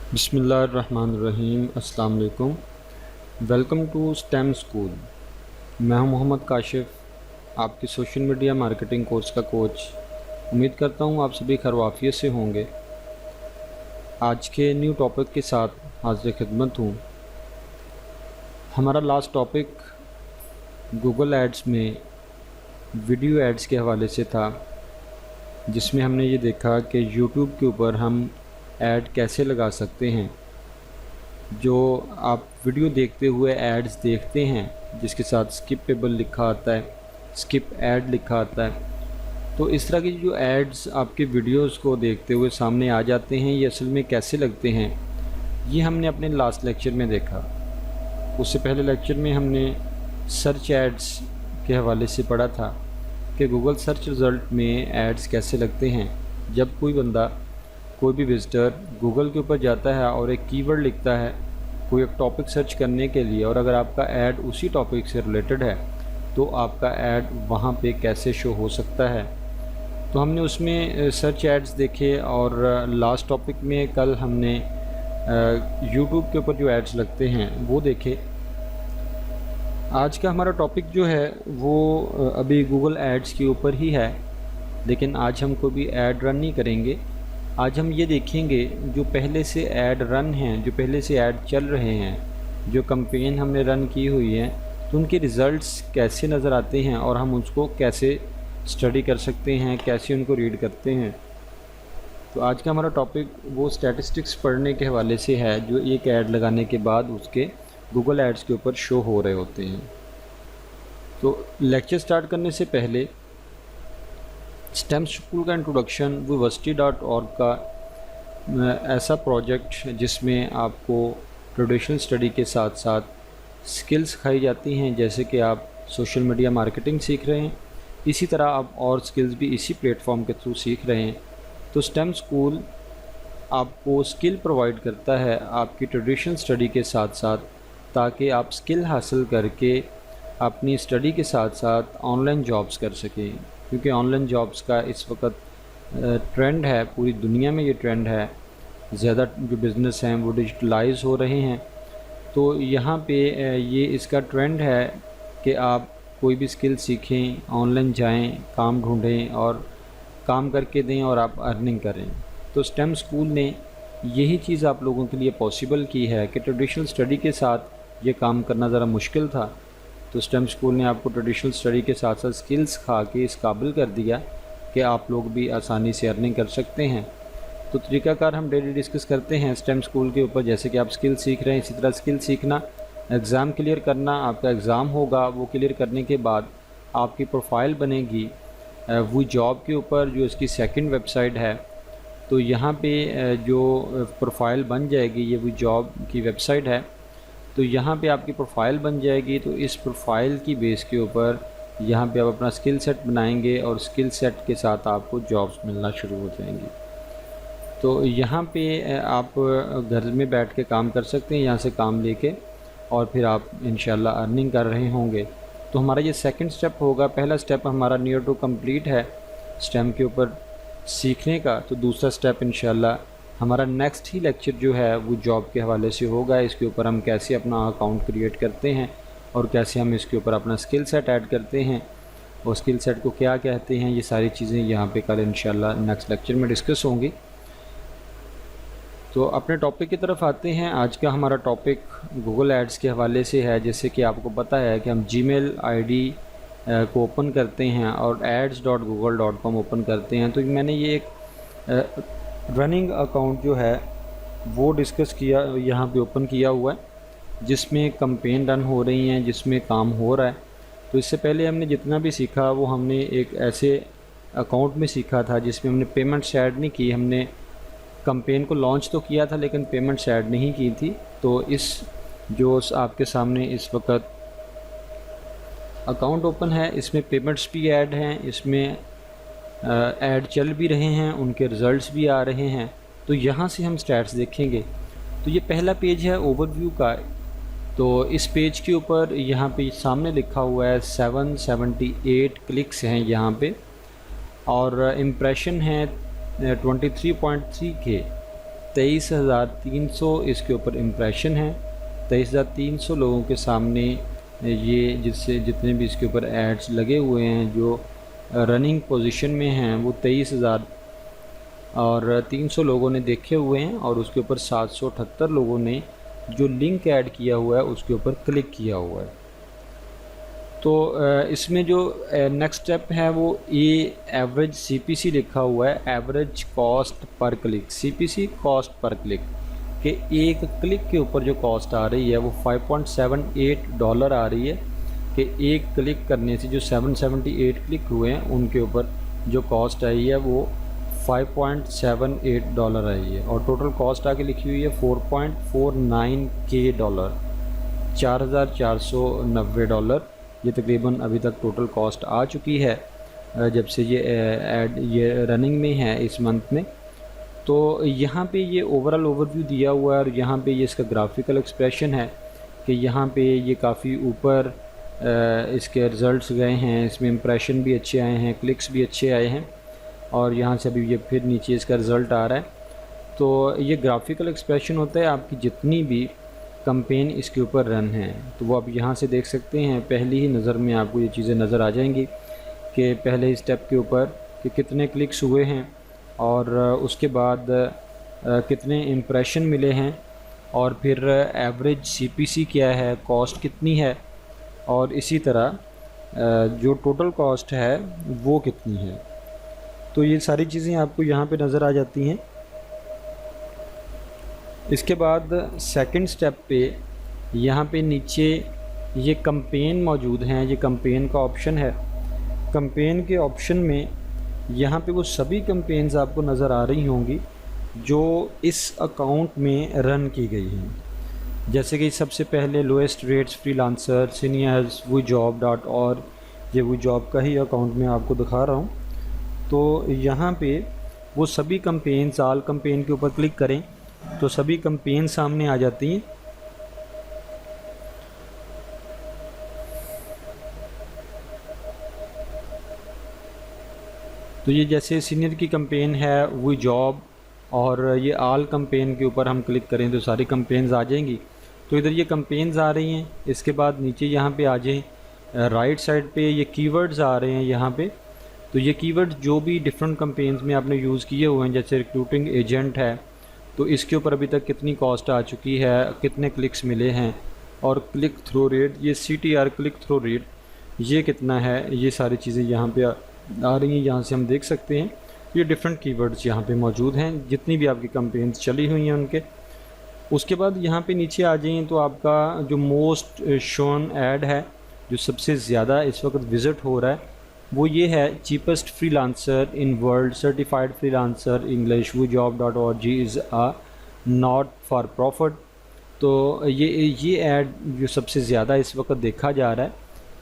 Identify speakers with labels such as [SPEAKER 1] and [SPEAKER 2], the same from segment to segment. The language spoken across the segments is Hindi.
[SPEAKER 1] बिस्मिल्लाहिर्रहमानिर्रहीम। अस्सलाम वालेकुम। Welcome to STEM school. मैं हूं मोहम्मद काशिफ, आपकी सोशल मीडिया मार्केटिंग कोर्स का कोच। उम्मीद करता हूं आप सभी खैरियत से होंगे। आज के न्यू टॉपिक के साथ हाज़िर खिदमत हूं। हमारा लास्ट टॉपिक गूगल एड्स में वीडियो एड्स के हवाले से था, जिसमें हमने ये देखा कि यूट्यूब के ऊपर हम ऐड कैसे लगा सकते हैं। जो आप वीडियो देखते हुए एड्स देखते हैं जिसके साथ स्किपेबल लिखा आता है, स्किप ऐड लिखा आता है, तो इस तरह की जो एड्स आपके वीडियोस को देखते हुए सामने आ जाते हैं, ये असल में कैसे लगते हैं, ये हमने अपने लास्ट लेक्चर में देखा। उससे पहले लेक्चर में हमने सर्च एड्स के हवाले से पढ़ा था कि गूगल सर्च रिज़ल्ट में एड्स कैसे लगते हैं। जब कोई भी विज़िटर गूगल के ऊपर जाता है और एक कीवर्ड लिखता है कोई एक टॉपिक सर्च करने के लिए, और अगर आपका ऐड उसी टॉपिक से रिलेटेड है तो आपका ऐड वहाँ पे कैसे शो हो सकता है। तो हमने उसमें सर्च एड्स देखे, और लास्ट टॉपिक में कल हमने यूट्यूब के ऊपर जो एड्स लगते हैं वो देखे। आज का हमारा टॉपिक जो है वो अभी गूगल एड्स के ऊपर ही है, लेकिन आज हम कोई भी ऐड रन नहीं करेंगे। आज हम ये देखेंगे जो पहले से ऐड रन हैं, जो पहले से ऐड चल रहे हैं, जो कैंपेन हमने रन की हुई है, तो उनके रिज़ल्ट्स कैसे नज़र आते हैं और हम उसको कैसे स्टडी कर सकते हैं, कैसे उनको रीड करते हैं। तो आज का हमारा टॉपिक वो स्टैटिस्टिक्स पढ़ने के हवाले से है, जो एक ऐड लगाने के बाद उसके गूगल एड्स के ऊपर शो हो रहे होते हैं। तो लेक्चर स्टार्ट करने से पहले स्टेम स्कूल का इंट्रोडक्शन vivarsity.org का ऐसा प्रोजेक्ट जिसमें आपको ट्रेडिशनल स्टडी के साथ साथ स्किल्स सिखाई जाती हैं, जैसे कि आप सोशल मीडिया मार्केटिंग सीख रहे हैं, इसी तरह आप और स्किल्स भी इसी प्लेटफॉर्म के थ्रू सीख रहे हैं। तो स्टेम स्कूल आपको स्किल प्रोवाइड करता है आपकी ट्रेडिशनल स्टडी के साथ साथ, ताकि आप स्किल हासिल करके अपनी स्टडी के साथ साथ ऑनलाइन जॉब्स कर सकें, क्योंकि ऑनलाइन जॉब्स का इस वक्त ट्रेंड है, पूरी दुनिया में ये ट्रेंड है। ज़्यादा जो बिज़नेस हैं वो डिजिटलाइज हो रहे हैं। तो यहाँ पे ये इसका ट्रेंड है कि आप कोई भी स्किल सीखें, ऑनलाइन जाएं, काम ढूंढें और काम करके दें और आप अर्निंग करें। तो स्टेम स्कूल ने यही चीज़ आप लोगों के लिए पॉसिबल की है कि ट्रेडिशनल स्टडी के साथ ये काम करना ज़रा मुश्किल था, तो स्टेम स्कूल ने आपको ट्रेडिशनल स्टडी के साथ साथ स्किल्स सिखा के इस काबिल कर दिया कि आप लोग भी आसानी से अर्निंग कर सकते हैं। तो तरीक़ाकार हम डेली डिस्कस करते हैं स्टेम स्कूल के ऊपर। जैसे कि आप स्किल सीख रहे हैं, इसी तरह स्किल सीखना, एग्ज़ाम क्लियर करना, आपका एग्ज़ाम होगा, वो क्लियर करने के बाद आपकी प्रोफाइल बनेगी वो जॉब के ऊपर, जो इसकी सेकंड वेबसाइट है। तो यहाँ पे जो प्रोफाइल बन जाएगी, ये वो जॉब की वेबसाइट है। तो यहाँ पे आपकी प्रोफाइल बन जाएगी। तो इस प्रोफाइल की बेस के ऊपर यहाँ पे आप अपना स्किल सेट बनाएंगे और स्किल सेट के साथ आपको जॉब्स मिलना शुरू हो जाएंगी। तो यहाँ पे आप घर में बैठ के काम कर सकते हैं, यहाँ से काम लेके, और फिर आप इंशाल्लाह अर्निंग कर रहे होंगे। तो हमारा ये सेकंड स्टेप होगा। पहला स्टेप हमारा नियर टू कंप्लीट है स्टेम के ऊपर सीखने का। तो दूसरा स्टेप इंशाल्लाह हमारा नेक्स्ट ही लेक्चर जो है वो जॉब के हवाले से होगा। इसके ऊपर हम कैसे अपना अकाउंट क्रिएट करते हैं और कैसे हम इसके ऊपर अपना स्किल सेट ऐड करते हैं, और स्किल सेट को क्या कहते हैं, ये सारी चीज़ें यहाँ पे कल इंशाल्लाह नेक्स्ट लेक्चर में डिस्कस होंगी। तो अपने टॉपिक की तरफ आते हैं। आज का हमारा टॉपिक गूगल एड्स के हवाले से है। जैसे कि आपको पता है कि हम जीमेल आईडी को ओपन करते हैं और ads.google.com ओपन करते हैं। तो मैंने ये एक रनिंग अकाउंट जो है वो डिस्कस किया, यहाँ पे ओपन किया हुआ है, जिसमें कैंपेन रन हो रही हैं, जिसमें काम हो रहा है। तो इससे पहले हमने जितना भी सीखा वो हमने एक ऐसे अकाउंट में सीखा था जिसमें हमने पेमेंट्स ऐड नहीं की। हमने कैंपेन को लॉन्च तो किया था लेकिन पेमेंट्स ऐड नहीं की थी। तो इस जो आपके सामने इस वक्त अकाउंट ओपन है, इसमें पेमेंट्स भी ऐड हैं, इसमें ऐड चल भी रहे हैं, उनके रिज़ल्ट्स भी आ रहे हैं। तो यहाँ से हम स्टैट्स देखेंगे। तो ये पहला पेज है ओवरव्यू का। तो इस पेज के ऊपर यहाँ पे सामने लिखा हुआ है 778 क्लिक्स हैं यहाँ पे, और इम्प्रेशन है 23.3 के। 23,300 इसके ऊपर इम्प्रेशन है। 23,300 लोगों के सामने ये जितने भी इसके ऊपर एड्स लगे हुए हैं जो रनिंग पोजीशन में हैं वो 23,000 और 300 लोगों ने देखे हुए हैं, और उसके ऊपर 778 लोगों ने जो लिंक ऐड किया हुआ है उसके ऊपर क्लिक किया हुआ है। तो इसमें जो नेक्स्ट स्टेप है वो एवरेज सीपीसी लिखा हुआ है, average cost per click, CPC cost per click कि एक क्लिक के ऊपर जो कॉस्ट आ रही है वो $5.78 आ रही है कि एक क्लिक करने से जो 778 क्लिक हुए हैं उनके ऊपर जो कॉस्ट आई है वो $5.78 आई है, और टोटल कॉस्ट आके लिखी हुई है $4.49K, $4,490। ये तकरीबन अभी तक टोटल कॉस्ट आ चुकी है जब से ये रनिंग में है इस मंथ में। तो यहाँ पे ये ओवरऑल ओवरव्यू दिया हुआ है, और यहाँ पे ये इसका ग्राफिकल एक्सप्रेशन है कि यहाँ पे ये काफ़ी ऊपर इसके रिज़ल्ट्स गए हैं, इसमें इम्प्रेशन भी अच्छे आए हैं, क्लिक्स भी अच्छे आए हैं, और यहाँ से अभी ये फिर नीचे इसका रिज़ल्ट आ रहा है। तो ये ग्राफिकल एक्सप्रेशन होता है आपकी जितनी भी कंपेन इसके ऊपर रन है, तो वो आप यहाँ से देख सकते हैं। पहली ही नज़र में आपको ये चीज़ें नज़र आ जाएंगी कि पहले ही स्टेप के ऊपर कि कितने क्लिक्स हुए हैं, और उसके बाद कितने इम्प्रेशन मिले हैं, और फिर एवरेज सीपीसी क्या है, कॉस्ट कितनी है, और इसी तरह जो टोटल कॉस्ट है वो कितनी है। तो ये सारी चीज़ें आपको यहाँ पे नज़र आ जाती हैं। इसके बाद सेकंड स्टेप पे यहाँ पे नीचे ये कंपेन मौजूद हैं, ये कंपेन का ऑप्शन है। कंपेन के ऑप्शन में यहाँ पे वो सभी कंपेन्स आपको नज़र आ रही होंगी जो इस अकाउंट में रन की गई हैं। जैसे कि सबसे पहले lowest rates freelancer, seniors, WooJob.org, ये WooJob का ही अकाउंट मैं आपको दिखा रहा हूँ। तो यहाँ पे वो सभी कंपेन्स, आल कंपेन के ऊपर क्लिक करें तो सभी कंपेन सामने आ जाती हैं। तो ये जैसे सीनियर की कंपेन है WooJob, और ये आल कंपेन के ऊपर हम क्लिक करें तो सारी कंपेन्स आ जाएंगी। तो इधर ये कंपेन्स आ रही हैं। इसके बाद नीचे यहाँ पे आ जाएं, राइट साइड पे ये कीवर्ड्स आ रहे हैं यहाँ पे। तो ये कीवर्ड्स जो भी डिफरेंट कंपेन्स में आपने यूज़ किए हुए हैं, जैसे रिक्रूटिंग एजेंट है तो इसके ऊपर अभी तक कितनी कॉस्ट आ चुकी है, कितने क्लिक्स मिले हैं, और क्लिक थ्रू रेट, ये CTR क्लिक थ्रू रेट ये कितना है, ये सारी चीज़ें यहाँ पे आ रही हैं। यहाँ से हम देख सकते हैं ये डिफरेंट कीवर्ड्स यहाँ पे मौजूद हैं जितनी भी आपकी कंपेन्स चली हुई हैं उनके। उसके बाद यहाँ पे नीचे आ जाइए तो आपका जो मोस्ट शोन ऐड है, जो सबसे ज़्यादा इस वक्त विज़िट हो रहा है, वो ये है cheapest freelancer in world, certified freelancer English, WooJob.org is a not for profit. तो ये ऐड जो सबसे ज़्यादा इस वक्त देखा जा रहा है,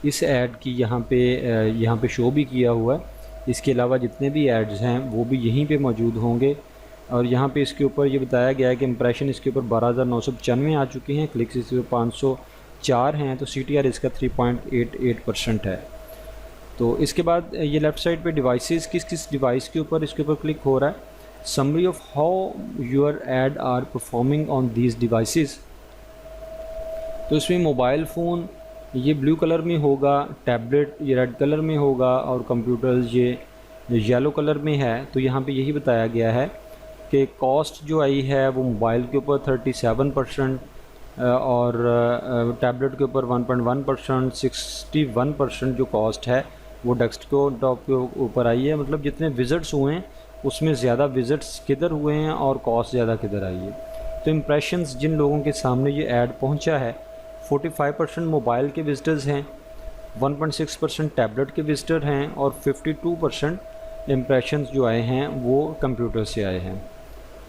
[SPEAKER 1] इस ऐड की यहाँ पे शो भी किया हुआ है। इसके अलावा जितने भी एड्स हैं वो भी यहीं पे मौजूद होंगे, और यहाँ पे इसके ऊपर ये बताया गया है कि इम्प्रेशन इसके ऊपर 12,995 आ चुके हैं, क्लिक्स इसके ऊपर 504 हैं, तो CTR इसका 3.88% है। तो इसके बाद ये लेफ़्ट साइड पे डिवाइसेस, किस किस डिवाइस के ऊपर इसके ऊपर क्लिक हो रहा है, summary of how your ad are performing on these devices. तो इसमें मोबाइल फ़ोन ये ब्लू कलर में होगा, टैबलेट ये रेड कलर में होगा, और कंप्यूटर्स ये येलो कलर में है। तो यहाँ पे यही बताया गया है कि कॉस्ट जो आई है वो मोबाइल के ऊपर 37%, और टैबलेट के ऊपर 1.1%, 61% जो कॉस्ट है वो डेस्कटॉप के ऊपर आई है। मतलब जितने विज़िट्स हुए हैं उसमें ज़्यादा विज़िट्स किधर हुए हैं और कॉस्ट ज़्यादा किधर आई है। तो इम्प्रेशंस जिन लोगों के सामने ये ऐड पहुंचा है, 45% मोबाइल के विजिटर्स हैं, 1.6% टैबलेट के विजिटर हैं, और 52% इम्प्रेशंस जो आए हैं वो कंप्यूटर से आए हैं।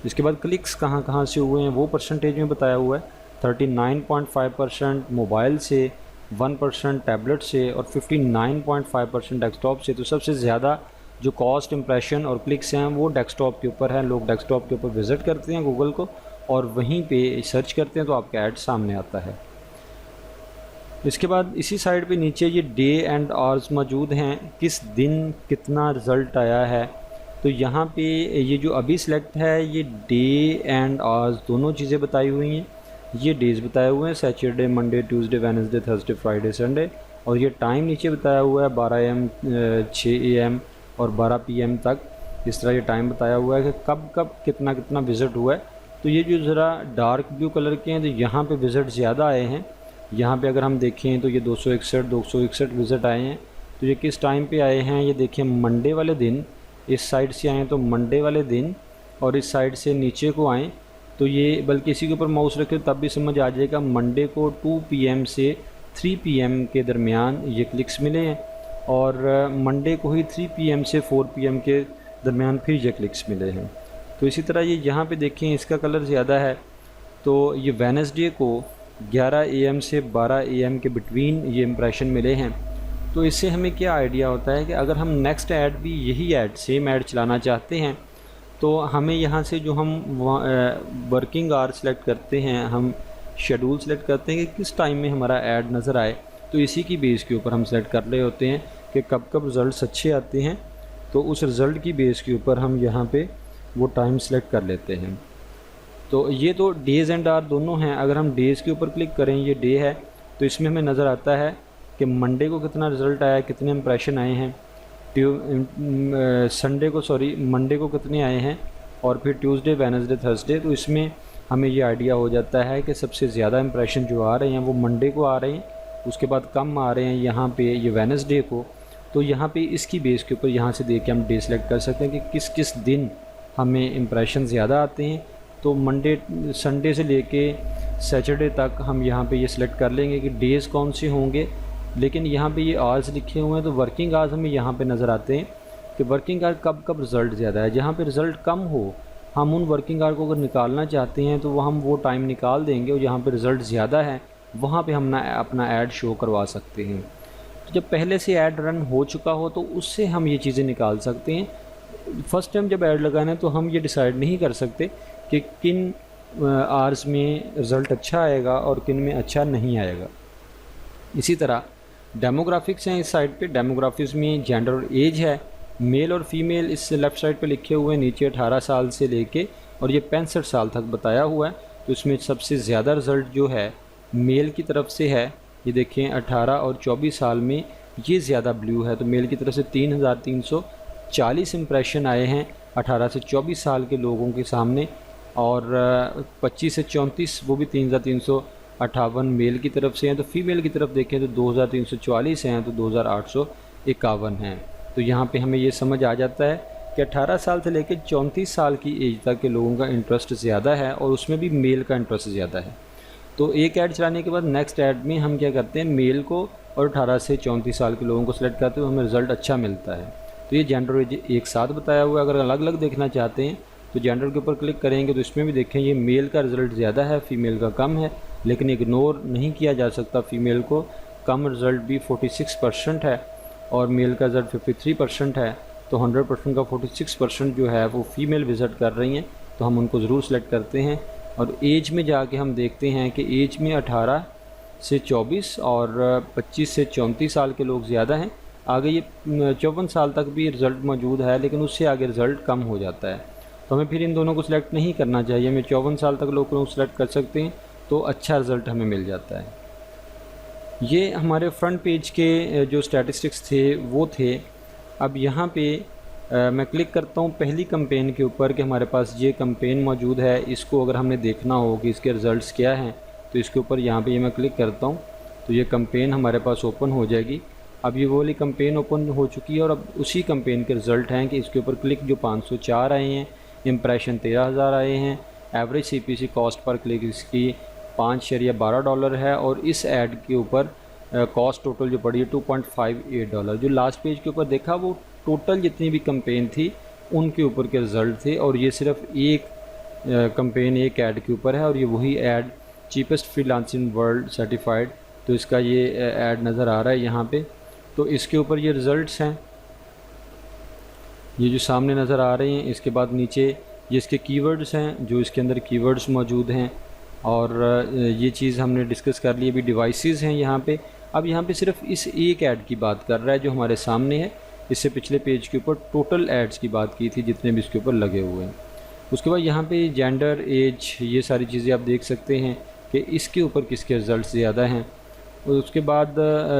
[SPEAKER 1] इसके बाद क्लिक्स कहाँ कहाँ से हुए हैं वो परसेंटेज में बताया हुआ है, 39.5% मोबाइल से, 1% टैबलेट से, और 59.5% डेस्कटॉप से। तो सबसे ज़्यादा जो कॉस्ट, इम्प्रेशन और क्लिक्स हैं वो डेस्कटॉप के ऊपर हैं। लोग डेस्कटॉप के ऊपर विज़िट करते हैं गूगल को, और वहीं पे सर्च करते हैं तो आपका ऐड सामने आता है। इसके बाद इसी साइड पे नीचे ये डे एंड आवर्स मौजूद हैं, किस दिन कितना रिज़ल्ट आया है, तो यहाँ पे ये जो अभी सिलेक्ट है ये डे एंड आवर्स दोनों चीज़ें बताई हुई हैं। ये डेज़ बताए हुए हैं Saturday, Monday, Tuesday, Wednesday, Thursday, Friday, Sunday. और ये टाइम नीचे बताया हुआ है 12 AM, 6 AM और 12 PM तक। इस तरह ये टाइम बताया हुआ है कि कब कब कितना कितना विज़िट हुआ है। तो ये जो ज़रा डार्क ब्लू कलर के हैं तो यहाँ पे विज़िट ज़्यादा आए हैं। यहाँ पे अगर हम देखें तो ये 261 विज़िट आए हैं। तो ये किस टाइम पे आए हैं, ये देखिए मंडे वाले दिन इस साइड से आएँ तो मंडे वाले दिन, और इस साइड से नीचे को आएँ तो ये, बल्कि इसी के ऊपर माउस रखें तब भी समझ आ जाएगा, मंडे को 2 PM से 3 PM के दरमियान ये क्लिक्स मिले हैं, और मंडे को ही 3 PM से 4 PM के दरमियान फिर ये क्लिक्स मिले हैं। तो इसी तरह ये यहाँ पे देखें इसका कलर ज़्यादा है। तो ये वेडनेसडे को 11 AM से 12 AM के बिटवीन ये इम्प्रेशन मिले हैं। तो इससे हमें क्या आइडिया होता है कि अगर हम नेक्स्ट ऐड भी यही ऐड, सेम ऐड चलाना चाहते हैं तो हमें यहाँ से जो हम वर्किंग आवर सेलेक्ट करते हैं, हम शेड्यूल सेलेक्ट करते हैं कि किस टाइम में हमारा ऐड नज़र आए, तो इसी की बेस के ऊपर हम सेलेक्ट कर रहे होते हैं कि कब कब रिज़ल्ट अच्छे आते हैं। तो उस रिज़ल्ट की बेस के ऊपर हम यहाँ पे वो टाइम सेलेक्ट कर लेते हैं। तो ये तो डेज़ एंड आवर दोनों हैं। अगर हम डेज़ के ऊपर क्लिक करें, ये डे है, तो इसमें हमें नज़र आता है कि मंडे को कितना रिज़ल्ट आया, कितने इंप्रेशन आए हैं, मंडे को कितने आए हैं, और फिर ट्यूसडे, वेडनेसडे, थर्सडे। तो इसमें हमें ये आइडिया हो जाता है कि सबसे ज़्यादा इंप्रेशन जो आ रहे हैं वो मंडे को आ रहे हैं, उसके बाद कम आ रहे हैं यहाँ पे ये वेडनेसडे को। तो यहाँ पे इसकी बेस के ऊपर यहाँ से देख के हम डे सेलेक्ट कर सकते हैं कि किस किस दिन हमें इंप्रेशन ज़्यादा आते हैं। तो संडे से लेके सैटरडे तक हम यहाँ पे ये सिलेक्ट कर लेंगे कि डेज़ कौन से होंगे। लेकिन यहाँ पे ये आवर्स लिखे हुए हैं तो वर्किंग आवर्स हमें यहाँ पे नज़र आते हैं कि वर्किंग आवर कब कब रिज़ल्ट ज़्यादा है। जहाँ पे रिज़ल्ट कम हो, हम उन वर्किंग आवर को अगर निकालना चाहते हैं तो हम वो टाइम निकाल देंगे, और जहाँ पे रिज़ल्ट ज़्यादा है वहाँ पे हम अपना ऐड शो करवा सकते हैं। तो जब पहले से ऐड रन हो चुका हो तो उससे हम ये चीज़ें निकाल सकते हैं। फ़र्स्ट टाइम जब ऐड लगाना है तो हम ये डिसाइड नहीं कर सकते कि किन आवर्स में रिज़ल्ट अच्छा आएगा और किन में अच्छा नहीं आएगा। इसी तरह डेमोग्राफिक्स हैं इस साइड पे। डेमोग्राफिक्स में जेंडर और एज है, मेल और फीमेल इस लेफ़्ट साइड पे लिखे हुए हैं, नीचे 18 साल से लेके और ये 65 साल तक बताया हुआ है। तो इसमें सबसे ज़्यादा रिज़ल्ट जो है मेल की तरफ से है। ये देखें 18 और 24 साल में ये ज़्यादा ब्लू है, तो मेल की तरफ से 3340 इम्प्रेशन आए हैं 18 से 24 साल के लोगों के सामने, और 25 से 34 वो भी 3358 मेल की तरफ से हैं। तो फीमेल की तरफ देखें तो 2344 हैं, तो 2851 हैं। तो यहाँ पे हमें ये समझ आ जाता है कि 18 साल से लेकर 34 साल की एज तक के लोगों का इंटरेस्ट ज़्यादा है, और उसमें भी मेल का इंटरेस्ट ज़्यादा है। तो एक ऐड चलाने के बाद नेक्स्ट ऐड में हम क्या करते हैं, मेल को और 18 से 34 साल के लोगों को सिलेक्ट करते हैं, तो हमें रिज़ल्ट अच्छा मिलता है। तो ये जेंडर एज एक साथ बताया हुआ है। अगर अलग अलग देखना चाहते हैं तो जेंडर के ऊपर क्लिक करेंगे तो इसमें भी देखें ये मेल का रिज़ल्ट ज़्यादा है, फीमेल का कम है, लेकिन इग्नोर नहीं किया जा सकता। फीमेल को कम रिज़ल्ट भी 46% है और मेल का रिज़ल्ट 53% है। तो 100% का 46% जो है वो फीमेल विज़िट कर रही हैं, तो हम उनको ज़रूर सेलेक्ट करते हैं। और एज में जाके हम देखते हैं कि एज में 18 से 24 और 25 से 34 साल के लोग ज़्यादा हैं। आगे ये 54 साल तक भी रिज़ल्ट मौजूद है, लेकिन उससे आगे रिज़ल्ट कम हो जाता है। तो हमें फिर इन दोनों को सिलेक्ट नहीं करना चाहिए, हमें 54 साल तक लोग को सिलेक्ट कर सकते हैं, तो अच्छा रिज़ल्ट हमें मिल जाता है। ये हमारे फ्रंट पेज के जो स्टैटिस्टिक्स थे वो थे। अब यहाँ पे मैं क्लिक करता हूँ पहली कैंपेन के ऊपर कि हमारे पास ये कैंपेन मौजूद है। इसको अगर हमने देखना हो कि इसके रिज़ल्ट्स क्या हैं तो इसके ऊपर यहाँ पे मैं क्लिक करता हूँ तो ये कैंपेन हमारे पास ओपन हो जाएगी। अब ये वो वाली कैंपेन ओपन हो चुकी है और अब उसी कैंपेन के रिज़ल्ट हैं कि इसके ऊपर क्लिक जो 504 आए हैं, इम्प्रेशन 13,000 आए हैं, average CPC cost per click इसकी $5.12 है, और इस ऐड के ऊपर कॉस्ट टोटल जो पड़ी है $2.58। जो लास्ट पेज के ऊपर देखा वो टोटल जितनी भी कैंपेन थी उनके ऊपर के रिज़ल्ट थे, और ये सिर्फ एक कैंपेन एक ऐड के ऊपर है, और ये वही add cheapest freelancing world certified. तो इसका ये ऐड नज़र आ रहा है यहाँ पे। तो इसके ऊपर ये रिज़ल्ट्स हैं, ये जो सामने नज़र आ रहे हैं। इसके बाद नीचे ये इसके कीवर्ड्स हैं, जो इसके अंदर कीवर्ड्स मौजूद हैं, और ये चीज़ हमने डिस्कस कर ली। अभी डिवाइसेस हैं यहाँ पे। अब यहाँ पे सिर्फ इस एक ऐड की बात कर रहा है जो हमारे सामने है इससे पिछले पेज के ऊपर टोटल एड्स की बात की थी जितने भी इसके ऊपर लगे हुए हैं। उसके बाद यहाँ पे जेंडर, एज, ये सारी चीज़ें आप देख सकते हैं कि इसके ऊपर किसके रिज़ल्ट ज़्यादा हैं। और उसके बाद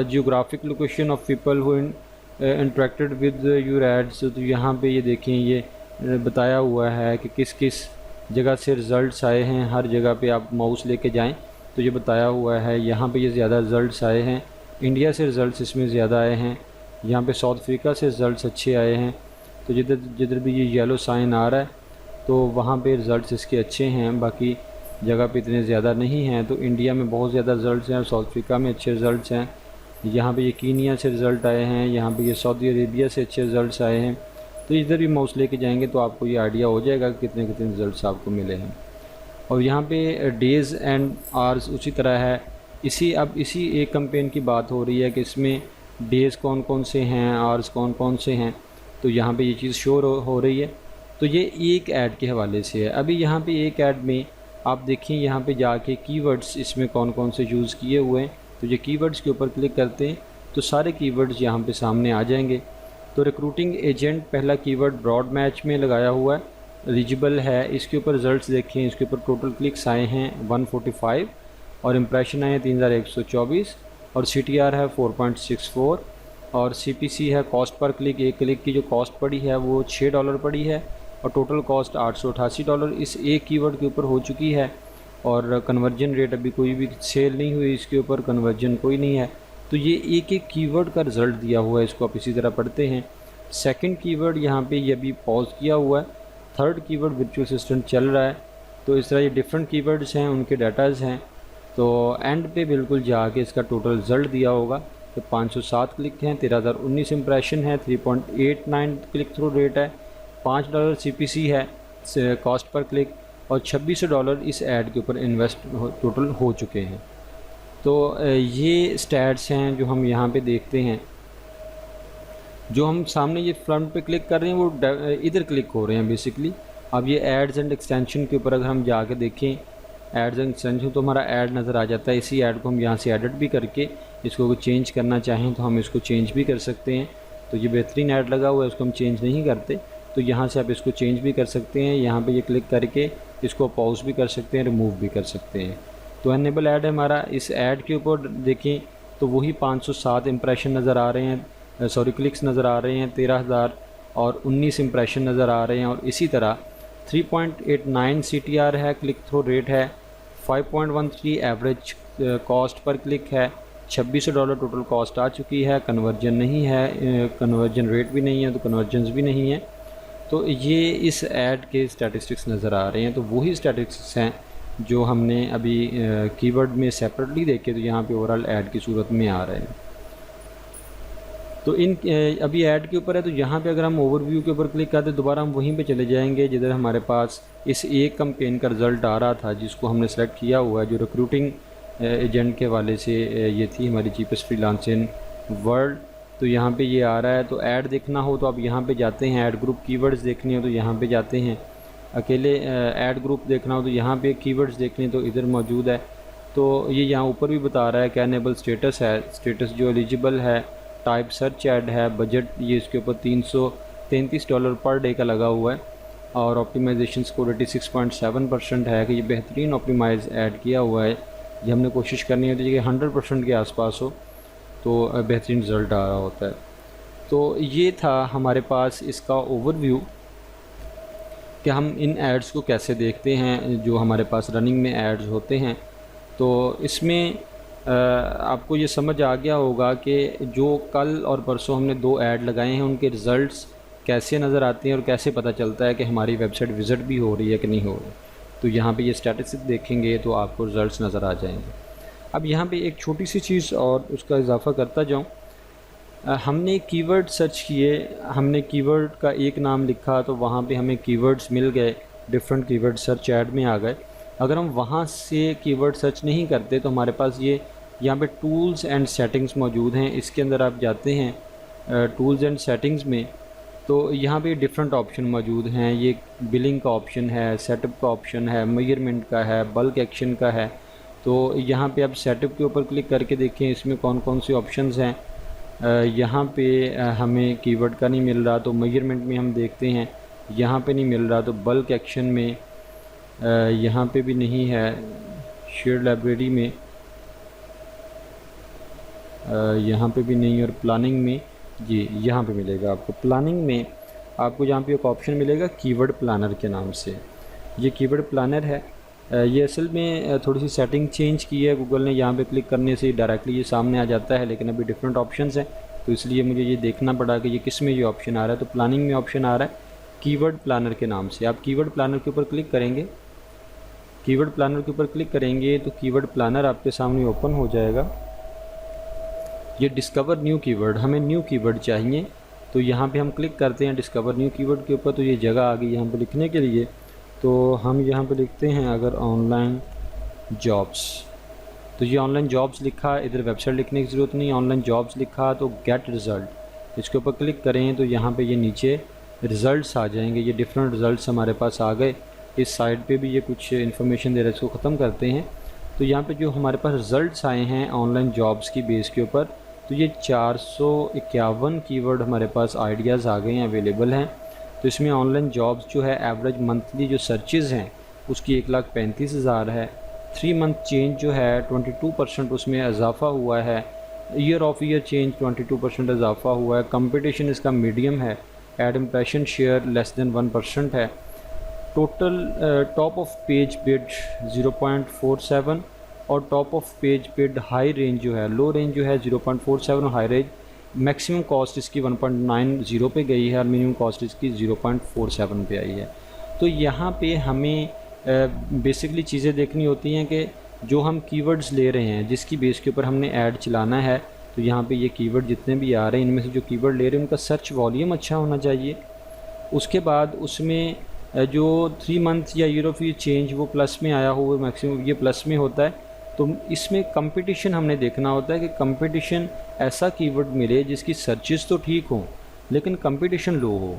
[SPEAKER 1] geographic location of people who interacted with your ads, तो यहाँ पे ये देखें, ये बताया हुआ है कि किस किस जगह से रिज़ल्ट्स आए हैं। हर जगह पे आप माउस लेके जाएं तो ये बताया हुआ है। यहाँ पे ये ज़्यादा रिज़ल्ट्स आए हैं, इंडिया से रिज़ल्ट्स इसमें ज़्यादा आए हैं। यहाँ पे साउथ अफ्रीका से रिज़ल्ट्स अच्छे आए हैं। तो जिधर जिधर भी ये येलो साइन आ रहा है तो वहाँ पे रिज़ल्ट्स इसके अच्छे हैं, बाकी जगह पे इतने ज़्यादा नहीं हैं। तो इंडिया में बहुत ज़्यादा रिज़ल्ट्स हैं और साउथ अफ्रीका में अच्छे रिज़ल्ट्स हैं। यहाँ पे ये कीनिया से रिज़ल्ट आए हैं, यहाँ पे ये सऊदी अरेबिया से अच्छे रिज़ल्ट्स आए हैं। तो इधर भी माउस लेके जाएंगे तो आपको ये आइडिया हो जाएगा कि कितने कितने रिज़ल्ट्स आपको मिले हैं। और यहाँ पे डेज़ एंड आवर्स उसी तरह है। इसी एक कैंपेन की बात हो रही है कि इसमें डेज़ कौन कौन से हैं, आवर्स कौन कौन से हैं। तो यहाँ पे ये चीज़ शो हो रही है। तो ये एक ऐड के हवाले से है। अभी यहाँ पे एक ऐड में आप देखें, यहाँ पे जाके कीवर्ड्स इसमें कौन कौन से यूज़ किए हुए हैं। तो ये कीवर्ड्स के ऊपर क्लिक करते हैं तो सारे कीवर्ड्स यहाँ पे सामने आ जाएंगे। तो रिक्रूटिंग एजेंट पहला कीवर्ड ब्रॉड मैच में लगाया हुआ है, एलिजिबल है। इसके ऊपर रिजल्ट्स देखें, इसके ऊपर टोटल क्लिक्स आए हैं 145 और इम्प्रेशन आए हैं 3124 और CTR है 4.64 और CPC है कॉस्ट पर क्लिक, एक क्लिक की जो कॉस्ट पड़ी है वो $6 पड़ी है और टोटल कॉस्ट $888 इस एक कीवर्ड के ऊपर हो चुकी है। और कन्वर्जन रेट अभी कोई भी सेल नहीं हुई, इसके ऊपर कन्वर्जन कोई नहीं है। तो ये एक एक कीवर्ड का रिज़ल्ट दिया हुआ है, इसको आप इसी तरह पढ़ते हैं। सेकंड कीवर्ड यहाँ पे ये अभी पॉज किया हुआ है। थर्ड कीवर्ड वर्चुअल असिस्टेंट चल रहा है। तो इस तरह ये डिफरेंट कीवर्ड्स हैं, उनके डाटाज़ हैं। तो एंड पे बिल्कुल जाके इसका टोटल रिज़ल्ट दिया होगा। तो 507 क्लिक हैं, 13,019 इम्प्रेशन है, 3.89 क्लिक थ्रू रेट है, $5 CPC है कॉस्ट पर क्लिक और $2600 इस ऐड के ऊपर इन्वेस्ट टोटल हो चुके हैं। तो ये स्टैट्स हैं जो हम यहाँ पे देखते हैं। जो हम सामने ये फ्रंट पे क्लिक कर रहे हैं वो इधर क्लिक हो रहे हैं बेसिकली। अब ये एड्स एंड एक्सटेंशन के ऊपर अगर हम जाके देखें एड्स एंड एक्सटेंशन तो हमारा ऐड नज़र आ जाता है। इसी ऐड को हम यहाँ से एडिट भी करके इसको चेंज करना चाहें तो हम इसको चेंज भी कर सकते हैं। तो ये बेहतरीन ऐड लगा हुआ है, इसको हम चेंज नहीं करते। तो यहाँ से आप इसको चेंज भी कर सकते हैं। यहाँ पे ये क्लिक करके इसको पॉज भी कर सकते हैं, रिमूव भी कर सकते हैं। तो एनेबल ऐड है हमारा। इस ऐड के ऊपर देखें तो वही 507 इम्प्रेशन नज़र आ रहे हैं, सॉरी क्लिक्स नज़र आ रहे हैं, 13,019 इम्प्रेशन नज़र आ रहे हैं। और इसी तरह 3.89 CTR है, क्लिक थ्रू रेट है, 5.13 एवरेज कॉस्ट पर क्लिक है, $2600 टोटल कॉस्ट आ चुकी है। कन्वर्जन नहीं है, कन्वर्जन रेट भी नहीं है, तो कन्वर्जन्स भी नहीं है। तो ये इस ऐड के स्टैटिस्टिक्स नज़र आ रहे हैं। तो वही स्टैटिस्टिक्स हैं जो हमने अभी कीवर्ड में सेपरेटली देखे तो यहाँ पे ओवरऑल ऐड की सूरत में आ रहे हैं। तो इन अभी ऐड के ऊपर है। तो यहाँ पे अगर हम ओवरव्यू के ऊपर क्लिक करते दोबारा हम वहीं पे चले जाएंगे जिधर हमारे पास इस एक कैंपेन का रिज़ल्ट आ रहा था जिसको हमने सेलेक्ट किया हुआ है, जो रिक्रूटिंग एजेंट के वाले से ये थी हमारी चीपेस्ट फ्रीलांसिंग वर्ल्ड। तो यहाँ पे ये आ रहा है। तो ऐड देखना हो तो आप यहाँ पे जाते हैं, ऐड ग्रुप कीवर्ड्स देखने हो तो यहाँ पे जाते हैं, अकेले ऐड ग्रुप देखना हो तो यहाँ पे कीवर्ड्स देखने तो इधर मौजूद है। तो ये यहाँ ऊपर भी बता रहा है क्या एनेबल स्टेटस है, स्टेटस जो एलिजिबल है, टाइप सर्च ऐड है, बजट ये इसके ऊपर $333 पर डे का लगा हुआ है और ऑप्टिमाइजेशन स्कोर 86.7% है कि ये बेहतरीन ऑप्टिमाइज ऐड किया हुआ है। ये हमने कोशिश करनी होती है कि 100% के आसपास हो तो बेहतरीन रिज़ल्ट आ रहा होता है। तो ये था हमारे पास इसका ओवरव्यू कि हम इन एड्स को कैसे देखते हैं जो हमारे पास रनिंग में एड्स होते हैं। तो इसमें आपको ये समझ आ गया होगा कि जो कल और परसों हमने 2 ऐड लगाए हैं उनके रिज़ल्ट्स कैसे नज़र आते हैं और कैसे पता चलता है कि हमारी वेबसाइट विज़िट भी हो रही है कि नहीं हो रही। तो यहाँ पे ये स्टैटिस्टिक्स देखेंगे तो आपको रिज़ल्ट्स नज़र आ जाएंगे। अब यहाँ पे एक छोटी सी चीज़ और उसका इजाफ़ा करता जाऊँ, हमने कीवर्ड सर्च किए, हमने कीवर्ड का एक नाम लिखा तो वहाँ पे हमें कीवर्ड्स मिल गए, डिफरेंट कीवर्ड सर्च ऐड में आ गए। अगर हम वहाँ से कीवर्ड सर्च नहीं करते तो हमारे पास ये यहाँ पे टूल्स एंड सेटिंग्स मौजूद हैं। इसके अंदर आप जाते हैं टूल्स एंड सेटिंग्स में तो यहाँ पे डिफरेंट ऑप्शन मौजूद हैं। ये बिलिंग का ऑप्शन है, सेटअप का ऑप्शन है, मेजरमेंट का है, बल्क एक्शन का है। तो यहाँ पे आप सेटअप के ऊपर क्लिक करके देखें इसमें कौन कौन से ऑप्शंस हैं। यहाँ पे हमें कीवर्ड का नहीं मिल रहा, तो मेजरमेंट में हम देखते हैं यहाँ पे नहीं मिल रहा, तो बल्क एक्शन में यहाँ पे भी नहीं है, शेयर लाइब्रेरी में यहाँ पे भी नहीं, और प्लानिंग में जी यहाँ पे मिलेगा आपको। प्लानिंग में आपको यहाँ पे एक ऑप्शन मिलेगा कीवर्ड प्लानर के नाम से। ये कीवर्ड प्लानर है, ये असल में थोड़ी सी सेटिंग चेंज की है गूगल ने। यहाँ पे क्लिक करने से डायरेक्टली ये सामने आ जाता है, लेकिन अभी डिफरेंट ऑप्शंस हैं, तो इसलिए मुझे ये देखना पड़ा कि ये किस में ये ऑप्शन आ रहा है। तो प्लानिंग में ऑप्शन आ रहा है कीवर्ड प्लानर के नाम से। आप कीवर्ड प्लानर के ऊपर क्लिक करेंगे, कीवर्ड प्लानर के ऊपर क्लिक करेंगे तो कीवर्ड प्लानर आपके सामने ओपन हो जाएगा। ये डिस्कवर न्यू कीवर्ड, हमें न्यू कीवर्ड चाहिए, तो यहाँ पे हम क्लिक करते हैं डिस्कवर न्यू कीवर्ड के ऊपर। तो ये जगह आ गई यहाँ पे लिखने के लिए, तो हम यहाँ पे लिखते हैं अगर ऑनलाइन जॉब्स, तो ये ऑनलाइन जॉब्स लिखा, इधर वेबसाइट लिखने की ज़रूरत नहीं, ऑनलाइन जॉब्स लिखा, तो गेट रिज़ल्ट इसके ऊपर क्लिक करें तो यहाँ पे ये नीचे रिज़ल्ट्स आ जाएंगे। ये डिफरेंट रिज़ल्ट्स हमारे पास आ गए। इस साइड पे भी ये कुछ इन्फॉर्मेशन दे रहे हैं, इसको ख़त्म करते हैं। तो यहाँ पे जो हमारे पास रिज़ल्ट्स आए हैं ऑनलाइन जॉब्स की बेस के ऊपर, तो ये 451 कीवर्ड हमारे पास आइडियाज़ आ गए हैं, अवेलेबल हैं। तो इसमें ऑनलाइन जॉब्स जो है एवरेज मंथली जो सर्चेज़ हैं उसकी 1,35,000 है। 3 मंथ चेंज जो है 22% उसमें इजाफ़ा हुआ है। ईयर ऑफ ईयर चेंज 22% इजाफ़ा हुआ है। कंपटीशन इसका मीडियम है। Ad impression share less than 1% है। Total top of page bid 0.47 और top of page bid high range जो है, लो रेंज जो है 0.47 और हाई रेंज मैक्सिमम कॉस्ट इसकी 1.90 पे गई है और मिनिमम कॉस्ट इसकी 0.47 पे आई है। तो यहाँ पे हमें बेसिकली चीज़ें देखनी होती हैं कि जो हम कीवर्ड्स ले रहे हैं, जिसकी बेस के ऊपर हमने ऐड चलाना है, तो यहाँ पे ये कीवर्ड जितने भी आ रहे हैं इनमें से जो कीवर्ड ले रहे हैं उनका सर्च वॉल्यूम अच्छा होना चाहिए। उसके बाद उसमें जो 3 मंथ या ईयर ऑफ ईयर चेंज वो प्लस में आया हो, मैक्सिमम ये प्लस में होता है। तो इसमें कंपटीशन हमने देखना होता है कि कंपटीशन ऐसा कीवर्ड मिले जिसकी सर्चेस तो ठीक हों लेकिन कंपटीशन लो हो।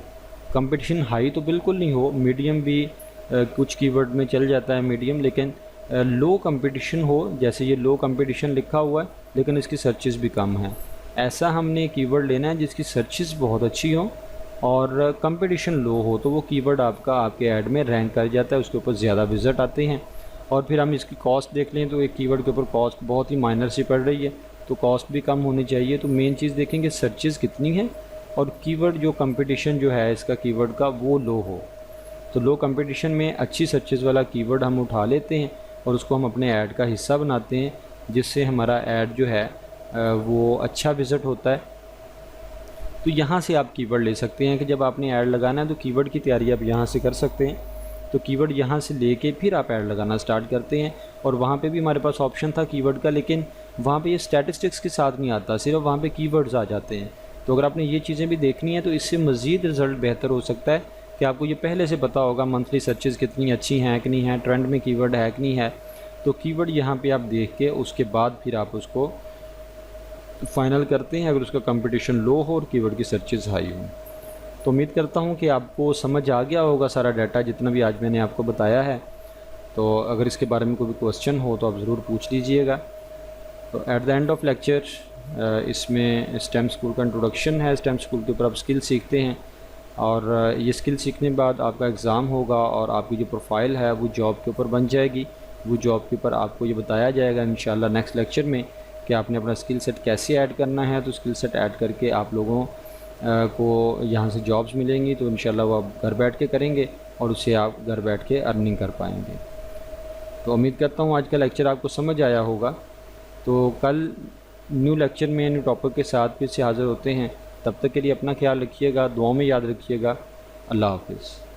[SPEAKER 1] कंपटीशन हाई तो बिल्कुल नहीं हो, मीडियम भी कुछ कीवर्ड में चल जाता है मीडियम, लेकिन लो कंपटीशन हो। जैसे ये लो कंपटीशन लिखा हुआ है लेकिन इसकी सर्चेस भी कम हैं। ऐसा हमने कीवर्ड लेना है जिसकी सर्चेस बहुत अच्छी हों और कंपटीशन लो हो, तो वो कीवर्ड आपका आपके ऐड में रैंक कर जाता है, उसके ऊपर ज़्यादा विज़िट आते हैं। और फिर हम इसकी कॉस्ट देख लें तो एक कीवर्ड के ऊपर कॉस्ट बहुत ही माइनर सी पड़ रही है, तो कॉस्ट भी कम होनी चाहिए। तो मेन चीज़ देखेंगे सर्चेस कितनी है और कीवर्ड जो कंपटीशन जो है इसका कीवर्ड का वो लो हो। तो लो कंपटीशन में अच्छी सर्चेस वाला कीवर्ड हम उठा लेते हैं और उसको हम अपने ऐड का हिस्सा बनाते हैं, जिससे हमारा ऐड जो है वो अच्छा विज़िट होता है। तो यहाँ से आप कीवर्ड ले सकते हैं कि जब आपने ऐड लगाना है तो कीवर्ड की तैयारी आप यहाँ से कर सकते हैं। तो कीवर्ड यहाँ से लेके फिर आप ऐड लगाना स्टार्ट करते हैं। और वहाँ पे भी हमारे पास ऑप्शन था कीवर्ड का, लेकिन वहाँ पे ये स्टैटिस्टिक्स के साथ नहीं आता, सिर्फ वहाँ पे कीवर्ड्स आ जाते हैं। तो अगर आपने ये चीज़ें भी देखनी है तो इससे मज़ीद रिज़ल्ट बेहतर हो सकता है कि आपको ये पहले से पता होगा मंथली सर्चेस कितनी अच्छी हैं कि नहीं हैं, ट्रेंड में कीवर्ड है कि नहीं है। तो कीवर्ड यहाँ पर आप देख के उसके बाद फिर आप उसको फाइनल करते हैं अगर उसका कंपटीशन लो हो और कीवर्ड की सर्चेस हाई हो। तो उम्मीद करता हूँ कि आपको समझ आ गया होगा सारा डाटा जितना भी आज मैंने आपको बताया है। तो अगर इसके बारे में कोई भी क्वेश्चन हो तो आप ज़रूर पूछ लीजिएगा। तो at the end of lecture इसमें स्टेम स्कूल का इंट्रोडक्शन है। स्टेम स्कूल के ऊपर आप स्किल सीखते हैं और ये स्किल सीखने के बाद आपका एग्ज़ाम होगा और आपकी जो प्रोफाइल है वो जॉब के ऊपर बन जाएगी। वो जॉब के ऊपर आपको ये बताया जाएगा इंशाल्लाह नेक्स्ट लेक्चर में कि आपने अपना स्किल सेट कैसे ऐड करना है। तो स्किल सेट ऐड करके आप लोगों को यहाँ से जॉब्स मिलेंगी, तो इंशाल्लाह वो आप घर बैठ के करेंगे और उससे आप घर बैठ के अर्निंग कर पाएंगे। तो उम्मीद करता हूँ आज का लेक्चर आपको समझ आया होगा। तो कल न्यू लेक्चर में न्यू टॉपिक के साथ फिर से हाज़िर होते हैं। तब तक के लिए अपना ख्याल रखिएगा, दुआओं में याद रखिएगा। अल्लाह हाफ़िज़।